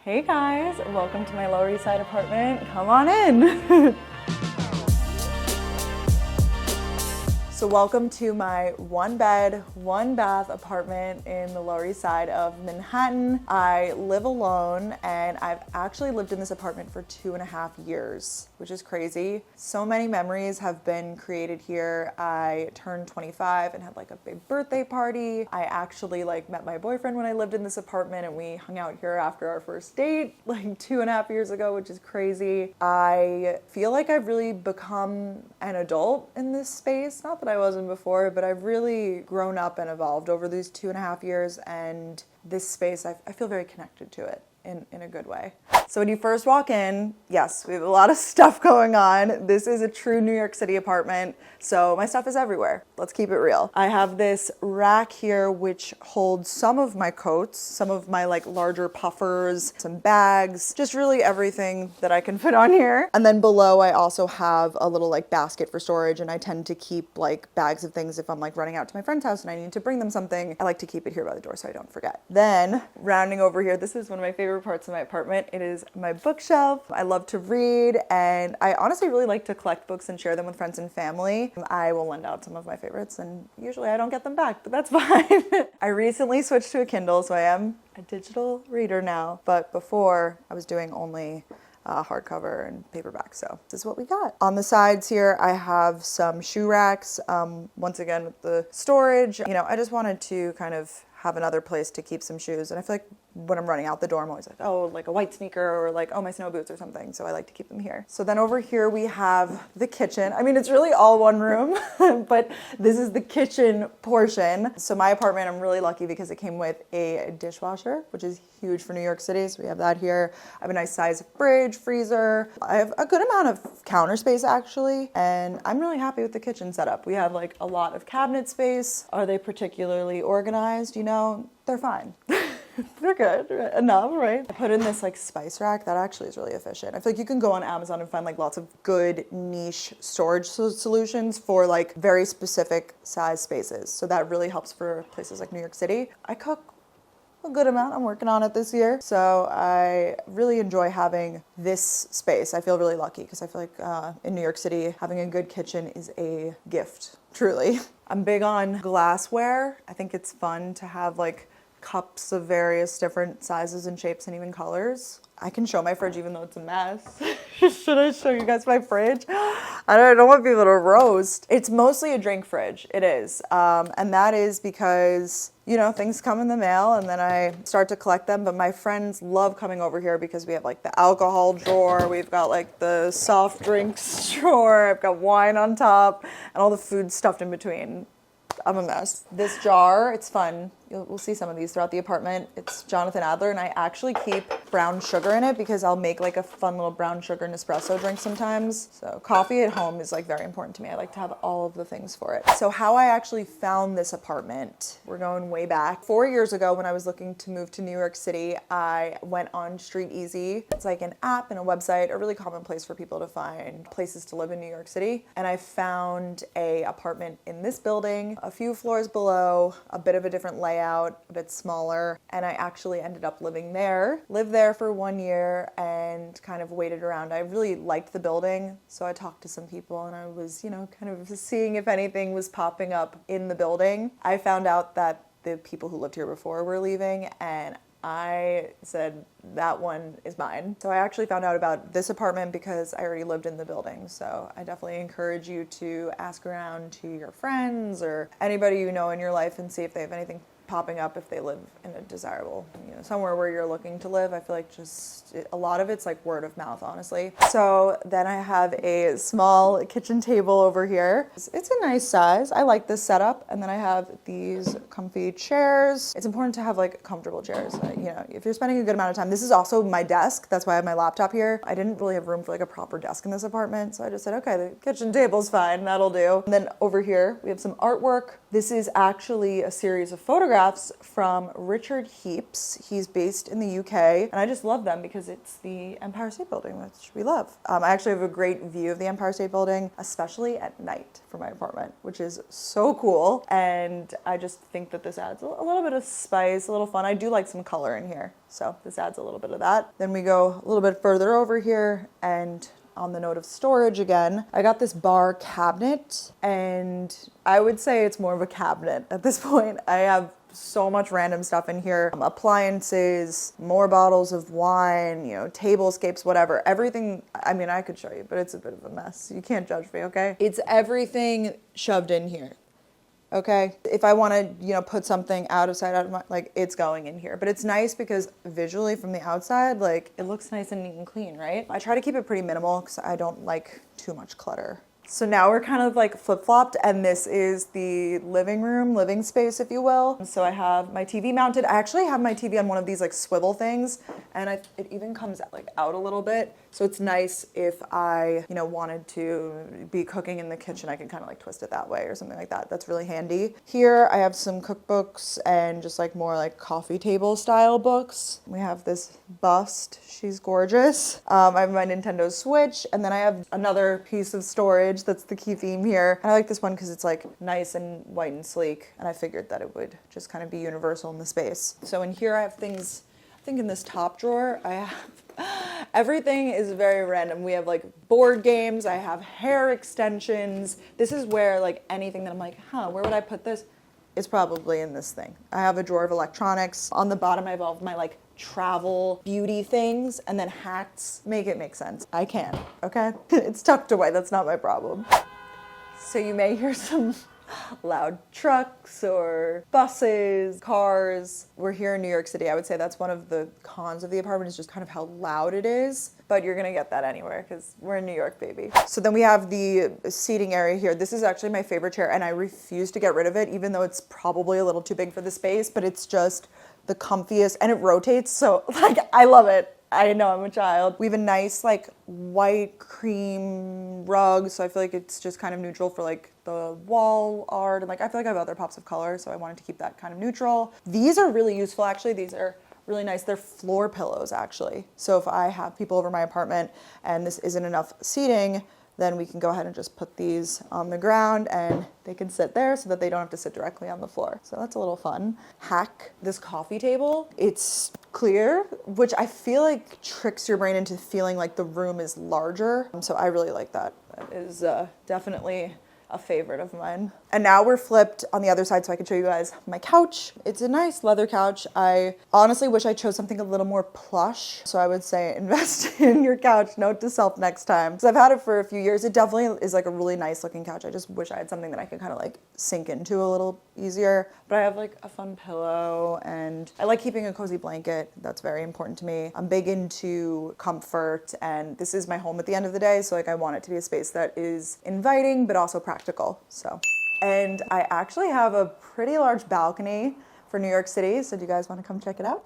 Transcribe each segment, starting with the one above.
Hey guys, welcome to my Lower East Side apartment. Come on in. So welcome to my 1-bed, 1-bath apartment in the Lower East Side of Manhattan. I live alone and I've actually lived in this apartment for 2.5 years, which is crazy. So many memories have been created here. I turned 25 and had like a big birthday party. I actually met my boyfriend when I lived in this apartment and we hung out here after our first date like 2.5 years ago, which is crazy. I feel like I've really become an adult in this space. Not that I wasn't before, but I've really grown up and evolved over these 2.5 years, and this space, I feel very connected to it in a good way. So when you first walk in, yes, we have a lot of stuff going on. This is a true New York City apartment, so my stuff is everywhere. Let's keep it real. I have this rack here which holds some of my coats, some of my larger puffers, some bags, just really everything that I can fit on here. And then below I also have a little basket for storage, and I tend to keep bags of things if I'm running out to my friend's house and I need to bring them something. I like to keep it here by the door so I don't forget. Then rounding over here, this is one of my favorite parts of my apartment. It is my bookshelf. I love to read, and I honestly really like to collect books and share them with friends and family. I will lend out some of my favorites, and usually I don't get them back, but that's fine. I recently switched to a Kindle, so I am a digital reader now, but before I was doing only hardcover and paperback. So this is what we got. On the sides here, I have some shoe racks. Once again, with the storage, I just wanted to kind of have another place to keep some shoes. And I feel like when I'm running out the door, I'm always oh, a white sneaker, or oh, my snow boots or something. So I like to keep them here. So then over here we have the kitchen. I mean, it's really all one room, but this is the kitchen portion. So my apartment, I'm really lucky because it came with a dishwasher, which is huge for New York City. So we have that here. I have a nice size fridge, freezer. I have a good amount of counter space actually, and I'm really happy with the kitchen setup. We have a lot of cabinet space. Are they particularly organized? They're fine. They're good enough, right? I put in this spice rack that actually is really efficient. I feel like you can go on Amazon and find lots of good niche storage solutions for very specific size spaces. So that really helps for places like New York City. I cook a good amount. I'm working on it this year. So I really enjoy having this space. I feel really lucky because I feel like in New York City, having a good kitchen is a gift, truly. I'm big on glassware. I think it's fun to have cups of various different sizes and shapes and even colors. I can show my fridge even though it's a mess. Should I show you guys my fridge? I don't want people to roast. It's mostly a drink fridge. It is. And that is because, things come in the mail and then I start to collect them. But my friends love coming over here because we have the alcohol drawer. We've got the soft drinks drawer. I've got wine on top and all the food stuffed in between. I'm a mess. This jar, it's fun. We'll see some of these throughout the apartment. It's Jonathan Adler, and I actually keep brown sugar in it because I'll make a fun little brown sugar Nespresso drink sometimes. So coffee at home is very important to me. I like to have all of the things for it. So how I actually found this apartment, we're going way back. 4 years ago when I was looking to move to New York City, I went on Street Easy. It's an app and a website, a really common place for people to find places to live in New York City. And I found a apartment in this building, a few floors below, a bit of a different layout, a bit smaller, and I actually ended up living there. Lived there for 1 year and kind of waited around. I really liked the building, so I talked to some people and I was, kind of seeing if anything was popping up in the building. I found out that the people who lived here before were leaving, and I said, that one is mine. So I actually found out about this apartment because I already lived in the building. So I definitely encourage you to ask around to your friends or anybody you know in your life and see if they have anything popping up if they live in a desirable, somewhere where you're looking to live. I feel like a lot of it's word of mouth, honestly. So then I have a small kitchen table over here. It's a nice size. I like this setup. And then I have these comfy chairs. It's important to have comfortable chairs. If you're spending a good amount of time. This is also my desk. That's why I have my laptop here. I didn't really have room for a proper desk in this apartment. So I just said, okay, the kitchen table's fine. That'll do. And then over here, we have some artwork. This is actually a series of photographs from Richard Heaps. He's based in the UK, and I just love them because it's the Empire State Building, which we love. I actually have a great view of the Empire State Building, especially at night from my apartment, which is so cool. And I just think that this adds a little bit of spice, a little fun. I do like some color in here, so this adds a little bit of that. Then we go a little bit further over here, and on the note of storage again, I got this bar cabinet, and I would say it's more of a cabinet at this point. I have so much random stuff in here. Appliances, more bottles of wine, you know, tablescapes, whatever. Everything, I mean, I could show you, but it's a bit of a mess. You can't judge me, okay? It's everything shoved in here. Okay, if I want to, you know, put something out of my, like, it's going in here. But it's nice because visually from the outside, like, it looks nice and neat and clean, right? I try to keep it pretty minimal because I don't like too much clutter. So now we're kind of like flip-flopped, and this is the living space, if you will. So I have my TV mounted. I actually have my TV on one of these like swivel things, and it even comes like out a little bit. So it's nice if I, you know, wanted to be cooking in the kitchen, I can kind of like twist it that way or something like that. That's really handy. Here I have some cookbooks and just like more like coffee table style books. We have this bust. She's gorgeous. I have my Nintendo Switch, and then I have another piece of storage that's the key theme here. And I like this one because it's like nice and white and sleek, and I figured that it would just kind of be universal in the space. So in here I have things, I think in this top drawer I have everything is very random. We have like board games, I have hair extensions. This is where like anything that I'm like, where would I put this? It's probably in this thing. I have a drawer of electronics. On the bottom I have all of my like travel beauty things, and then hats. Make it make sense. I can, okay? It's tucked away, that's not my problem. So you may hear some loud trucks or buses, cars. We're here in New York City. I would say that's one of the cons of the apartment, is just kind of how loud it is, but you're gonna get that anywhere because we're in New York, baby. So then we have the seating area here. This is actually my favorite chair, and I refuse to get rid of it, even though it's probably a little too big for the space, but it's just the comfiest, and it rotates, so like I love it. I know I'm a child. We have a nice like white cream rug, so I feel like it's just kind of neutral for like the wall art, and like I feel like I have other pops of color, so I wanted to keep that kind of neutral. These are really useful actually. These are really nice. They're floor pillows actually. So if I have people over my apartment and this isn't enough seating, then we can go ahead and just put these on the ground and they can sit there so that they don't have to sit directly on the floor. So that's a little fun. Hack this coffee table. It's clear, which I feel like tricks your brain into feeling like the room is larger. So I really like that. That is definitely a favorite of mine. And now we're flipped on the other side so I can show you guys my couch. It's a nice leather couch. I honestly wish I chose something a little more plush. So I would say invest in your couch. Note to self next time. Because I've had it for a few years. It definitely is like a really nice looking couch. I just wish I had something that I could kind of like sink into a little easier. But I have like a fun pillow, and I like keeping a cozy blanket. That's very important to me. I'm big into comfort, and this is my home at the end of the day. So like I want it to be a space that is inviting, but also practical. So. And I actually have a pretty large balcony for New York City, so do you guys want to come check it out?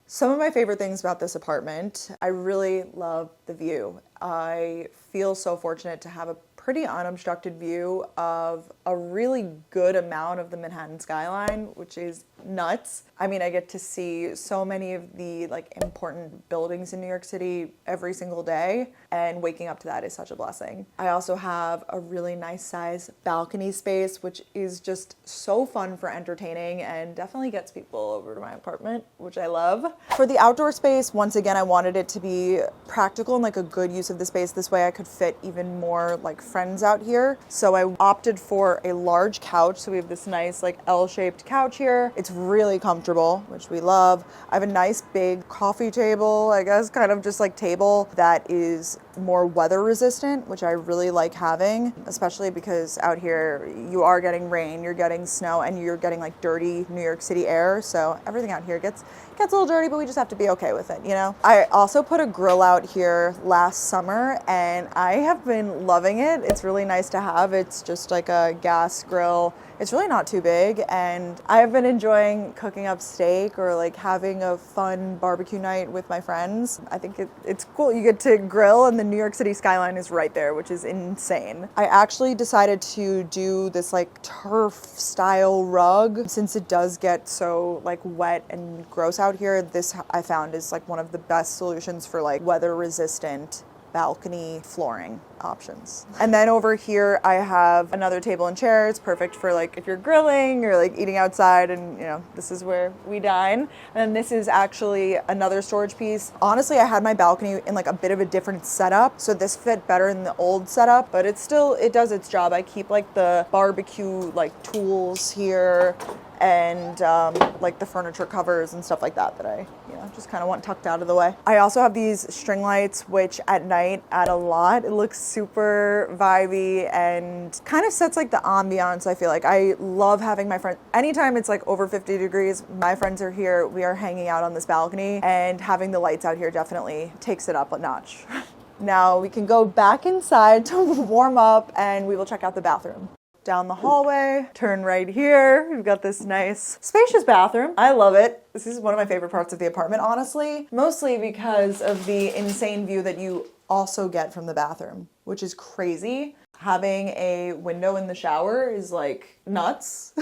Some of my favorite things about this apartment, I really love the view. I feel so fortunate to have a pretty unobstructed view of a really good amount of the Manhattan skyline, which is nuts. I mean, I get to see so many of the like important buildings in New York City every single day, and waking up to that is such a blessing. I also have a really nice size balcony space, which is just so fun for entertaining and definitely gets people over to my apartment, which I love. For the outdoor space, once again, I wanted it to be practical and like a good use of the space. This way I could fit even more like friends out here. So I opted for a large couch. So we have this nice like L-shaped couch here. It's really comfortable, which we love. I have a nice big coffee table, I guess, kind of just like table that is more weather resistant, which I really like having, especially because out here you are getting rain, you're getting snow, and you're getting like dirty New York City air. So everything out here gets a little dirty, but we just have to be okay with it, you know? I also put a grill out here last summer, and I have been loving it. It's really nice to have. It's just like a gas grill. it's really not too big, and I've been enjoying cooking up steak or like having a fun barbecue night with my friends. I think it's cool. You get to grill and the New York City skyline is right there, which is insane. I actually decided to do this like turf style rug since it does get so like wet and gross out here. This I found is like one of the best solutions for like weather resistant balcony flooring options. And then over here I have another table and chair. It's perfect for like if you're grilling or like eating outside, and you know, this is where we dine. And then this is actually another storage piece. Honestly, I had my balcony in like a bit of a different setup, so this fit better in the old setup, but it does its job. I keep like the barbecue like tools here and like the furniture covers and stuff like that I just kind of want tucked out of the way. I also have these string lights, which at night add a lot. It looks super vibey and kind of sets like the ambiance. I feel like I love having my friends, anytime it's like over 50 degrees, my friends are here, we are hanging out on this balcony, and having the lights out here definitely takes it up a notch. Now we can go back inside to warm up, and we will check out the bathroom. Down the hallway, turn right here. We've got this nice spacious bathroom. I love it. This is one of my favorite parts of the apartment, honestly, mostly because of the insane view that you also get from the bathroom, which is crazy. Having a window in the shower is like nuts.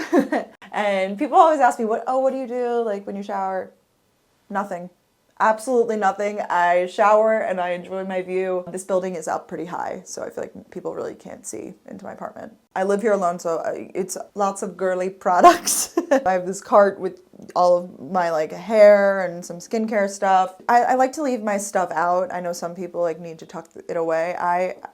And people always ask me, what do you do like when you shower? Nothing. Absolutely nothing. I shower and I enjoy my view. This building is up pretty high, so I feel like people really can't see into my apartment. I live here alone, so it's lots of girly products. I have this cart with all of my like hair and some skincare stuff. I like to leave my stuff out. I know some people like need to tuck it away.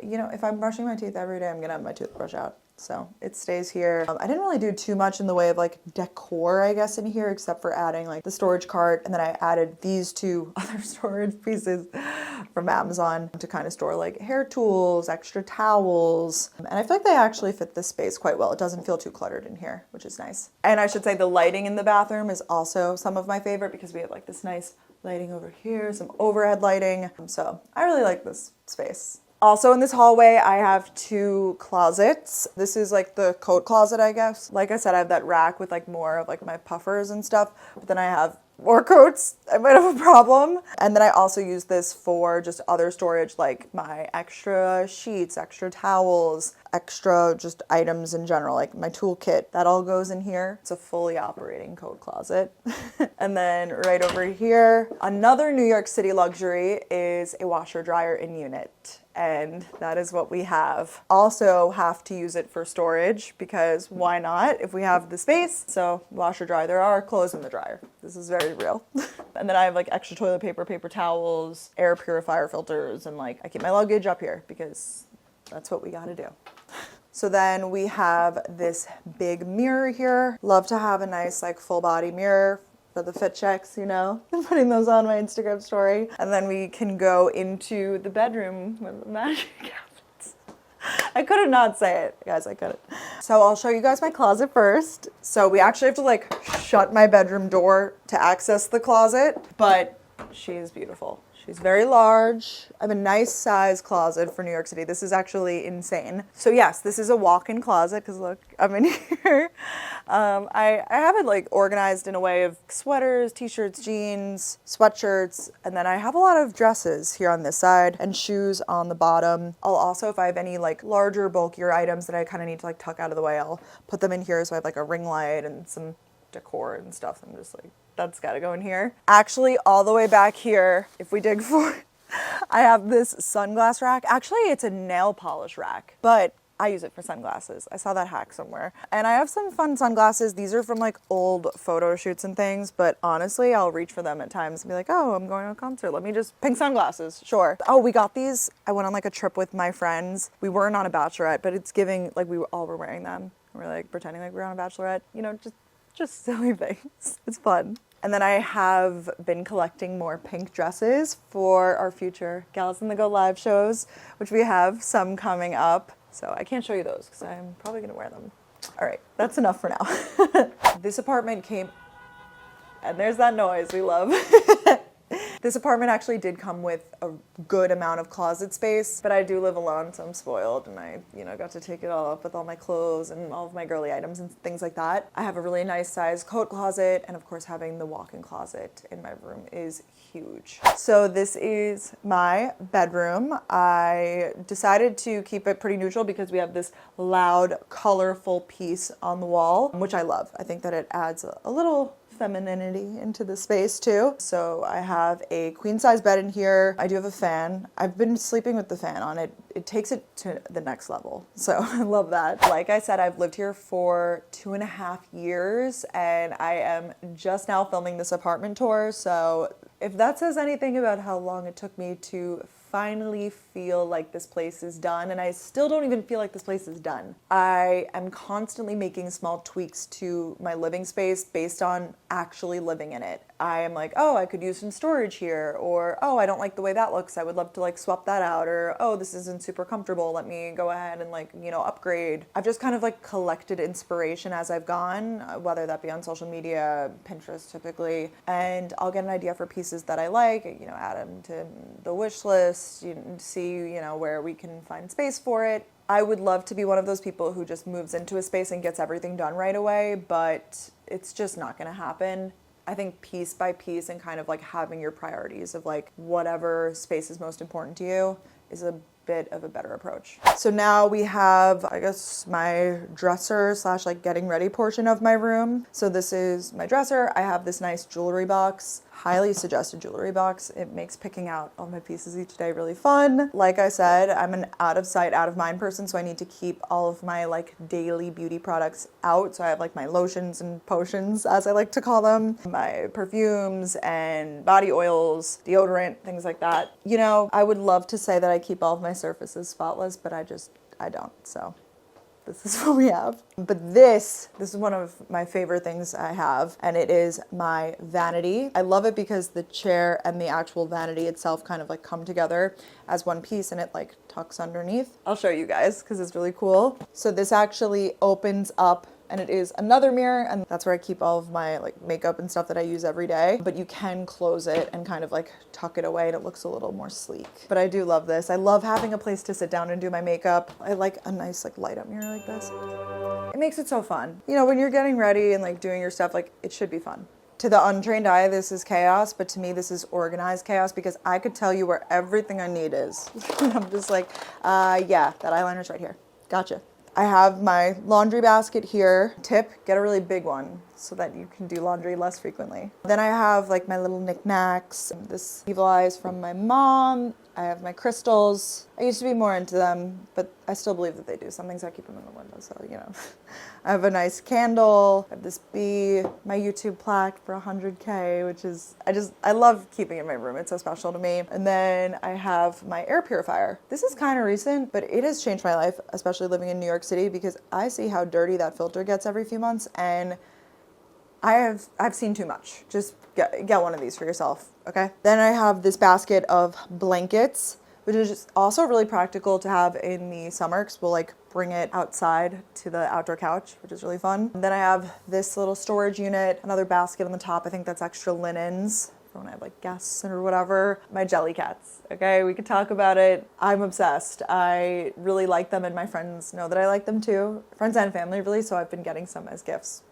If I'm brushing my teeth every day, I'm gonna have my toothbrush out. So it stays here. I didn't really do too much in the way of like decor, I guess, in here, except for adding like the storage cart. And then I added these two other storage pieces from Amazon to kind of store like hair tools, extra towels. And I feel like they actually fit this space quite well. It doesn't feel too cluttered in here, which is nice. And I should say the lighting in the bathroom is also some of my favorite because we have like this nice lighting over here, some overhead lighting. So I really like this space. Also in this hallway, I have two closets. This is like the coat closet, I guess. Like I said, I have that rack with like more of like my puffers and stuff, but then I have more coats. I might have a problem. And then I also use this for just other storage, like my extra sheets, extra towels, extra just items in general, like my toolkit. That all goes in here. It's a fully operating coat closet. And then right over here, another New York City luxury is a washer dryer in unit. And that is what we have. Also have to use it for storage because why not if we have the space? So washer dryer, there are clothes in the dryer. This is very real. And then I have like extra toilet paper, paper towels, air purifier filters, and like I keep my luggage up here because that's what we gotta do. So then we have this big mirror here. Love to have a nice like full body mirror for the fit checks, you know, putting those on my Instagram story. And then we can go into the bedroom with the magic cabinets. I couldn't not say it, guys, I couldn't. So I'll show you guys my closet first. So we actually have to like shut my bedroom door to access the closet, but she is beautiful. She's very large. I have a nice size closet for New York City. This is actually insane. So yes, this is a walk-in closet because look, I'm in here. I have it like organized in a way of sweaters, t-shirts, jeans, sweatshirts, and then I have a lot of dresses here on this side and shoes on the bottom. I'll also, if I have any like larger, bulkier items that I kind of need to like tuck out of the way, I'll put them in here. So I have like a ring light and some decor and stuff. I'm just like, that's gotta go in here. Actually, all the way back here, if we dig for it, I have this sunglass rack. Actually, it's a nail polish rack, but I use it for sunglasses. I saw that hack somewhere. And I have some fun sunglasses. These are from like old photo shoots and things, but honestly, I'll reach for them at times and be like, oh, I'm going to a concert. Let me just pink sunglasses. Sure. Oh, we got these. I went on like a trip with my friends. We weren't on a bachelorette, but it's giving like we all were wearing them. We're like pretending like we're on a bachelorette, you know, just silly things. It's fun. And then I have been collecting more pink dresses for our future Gals in the Go live shows, which we have some coming up. So I can't show you those because I'm probably gonna wear them. All right, that's enough for now. This apartment came, and there's that noise we love. This apartment actually did come with a good amount of closet space, but I do live alone, so I'm spoiled, and I, got to take it all up with all my clothes and all of my girly items and things like that. I have a really nice size coat closet, and of course having the walk-in closet in my room is huge. So this is my bedroom. I decided to keep it pretty neutral because we have this loud, colorful piece on the wall, which I love. I think that it adds a little femininity into the space too. So I have a queen size bed in here. I do have a fan. I've been sleeping with the fan on. It takes it to the next level. So I love that. Like I said, I've lived here for 2.5 years and I am just now filming this apartment tour. So if that says anything about how long it took me to finally feel like this place is done, and I still don't even feel like this place is done. I am constantly making small tweaks to my living space based on actually living in it. I am like, oh, I could use some storage here, or oh, I don't like the way that looks, I would love to like swap that out, or oh, this isn't super comfortable, let me go ahead and like, upgrade. I've just kind of like collected inspiration as I've gone, whether that be on social media, Pinterest typically, and I'll get an idea for pieces that I like, add them to the wish list, see, where we can find space for it. I would love to be one of those people who just moves into a space and gets everything done right away, but it's just not gonna happen. I think piece by piece and kind of like having your priorities of like whatever space is most important to you is a bit of a better approach. So now we have, I guess, my dresser slash like getting ready portion of my room. So this is my dresser. I have this nice jewelry box, highly suggested jewelry box. It makes picking out all my pieces each day really fun. Like I said, I'm an out of sight, out of mind person, so I need to keep all of my like daily beauty products out. So I have like my lotions and potions, as I like to call them, my perfumes and body oils, deodorant, things like that. I would love to say that I keep all of my surfaces spotless, but I don't, so this is what we have. But this is one of my favorite things I have, and it is my vanity. I love it because the chair and the actual vanity itself kind of like come together as one piece, and it like tucks underneath. I'll show you guys because it's really cool. So this actually opens up, and it is another mirror, and that's where I keep all of my like makeup and stuff that I use every day. But you can close it and kind of like tuck it away, and it looks a little more sleek. But I do love this. I love having a place to sit down and do my makeup. I like a nice like light up mirror like this. It makes it so fun. When you're getting ready and like doing your stuff, like it should be fun. To the untrained eye, this is chaos, but to me, this is organized chaos because I could tell you where everything I need is. I'm just like, yeah, that eyeliner's right here. Gotcha. I have my laundry basket here. Tip, get a really big one so that you can do laundry less frequently. Then I have like my little knickknacks. This evil eyes from my mom. I have my crystals. I used to be more into them, but I still believe that they do. Some things I keep them in the window, so I have a nice candle. I have this bee, my YouTube plaque for 100K, which is, I love keeping it in my room. It's so special to me. And then I have my air purifier. This is kind of recent, but it has changed my life, especially living in New York City, because I see how dirty that filter gets every few months, and I've seen too much. Just get one of these for yourself, okay? Then I have this basket of blankets, which is just also really practical to have in the summer because we'll like bring it outside to the outdoor couch, which is really fun. And then I have this little storage unit, another basket on the top. I think that's extra linens for when I have like guests or whatever. My jelly cats, okay? We could talk about it. I'm obsessed. I really like them, and my friends know that I like them too. Friends and family, really, so I've been getting some as gifts.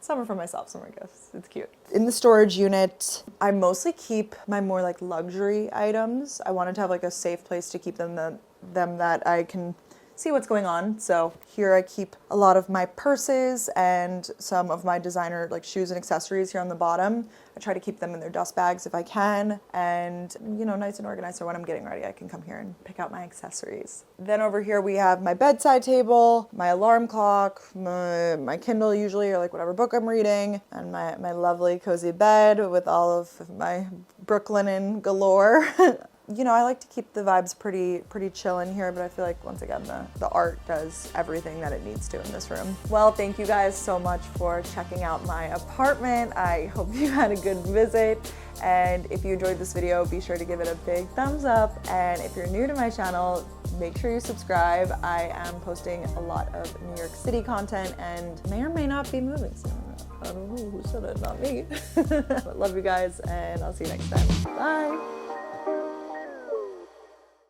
Some are for myself, some are gifts. It's cute. In the storage unit, I mostly keep my more like luxury items. I wanted to have like a safe place to keep them that I can see what's going on. So here I keep a lot of my purses and some of my designer like shoes and accessories here on the bottom. I try to keep them in their dust bags if I can, and nice and organized, so when I'm getting ready I can come here and pick out my accessories. Then over here we have my bedside table, my alarm clock, my Kindle usually, or like whatever book I'm reading, and my lovely cozy bed with all of my Brooklinen galore. I like to keep the vibes pretty chill in here, but I feel like once again the art does everything that it needs to in this room. Well, thank you guys so much for checking out my apartment. I hope you had a good visit, and if you enjoyed this video, be sure to give it a big thumbs up, and if you're new to my channel, make sure you subscribe. I am posting a lot of New York City content and may or may not be moving soon. I don't know who said it, not me. But love you guys, and I'll see you next time. Bye.